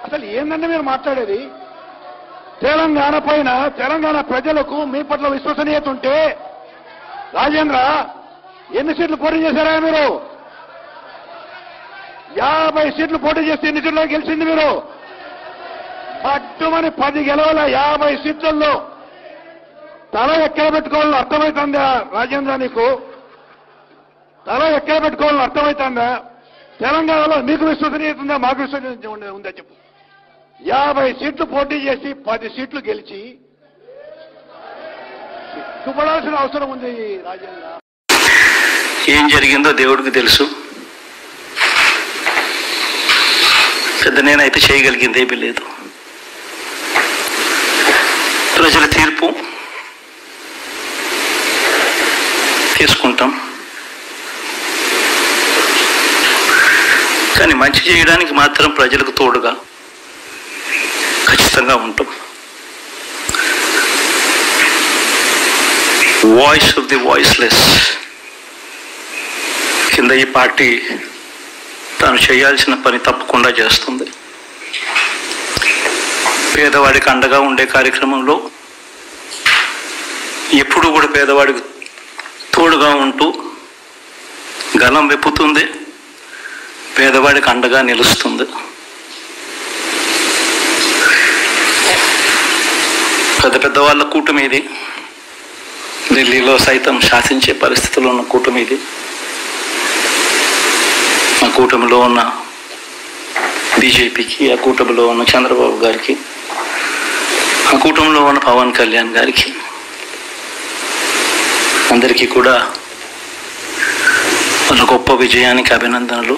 అసలు ఏందంటే మీరు మాట్లాడేది? తెలంగాణ పైన తెలంగాణ ప్రజలకు మీ పట్ల విశ్వసనీయత ఉంటే రాజేంద్ర ఎన్ని సీట్లు పోటీ చేశారా మీరు? 50 సీట్లు పోటీ చేస్తే ఎన్ని సీట్లో గెలిచింది మీరు? పట్టుమని 10 గెలవల 50 సీట్లలో తల ఎక్కడ పెట్టుకోవాలని అర్థమవుతుందా రాజేంద్ర? నీకు తల ఎక్కడ పెట్టుకోవాలని అర్థమవుతుందా? తెలంగాణలో మీకు విశ్వసనీయత ఉందా, మాకు విశ్వసనీయత ఉందా చెప్పు. 50 సీట్లు పోటీ చేసి 10 సీట్లు గెలిచి సిగ్గుపడాల్సిన అవసరం ఉంది రాజేంద్ర. ఏం జరిగిందో దేవుడికి తెలుసు. పెద్ద నేనైతే చేయగలిగింది ఏమీ లేదు. ప్రజల తీర్పు తీసుకుంటాం, కానీ మంచి చేయడానికి మాత్రం ప్రజలకు తోడుగా ఖచ్చితంగా ఉంటాం. వాయిస్ ఆఫ్ ది వాయిస్లెస్ కింద ఈ పార్టీ తాను చేయాల్సిన పని తప్పకుండా చేస్తుంది. పేదవాడికి అండగా ఉండే కార్యక్రమంలో ఎప్పుడూ కూడా పేదవాడికి తోడుగా ఉంటూ గలం వెప్పుతుంది, పేదవాడికి అండగా నిలుస్తుంది. పెద్ద పెద్ద వాళ్ళ కూటమి ఇది, ఢిల్లీలో సైతం శాసించే పరిస్థితుల్లో ఉన్న కూటమి ఇది. ఆ కూటమిలో ఉన్న బీజేపీకి, ఆ కూటమిలో ఉన్న చంద్రబాబు గారికి, ఆ కూటమిలో ఉన్న పవన్ కళ్యాణ్ గారికి అందరికీ కూడా వాళ్ళ గొప్ప విజయానికి అభినందనలు.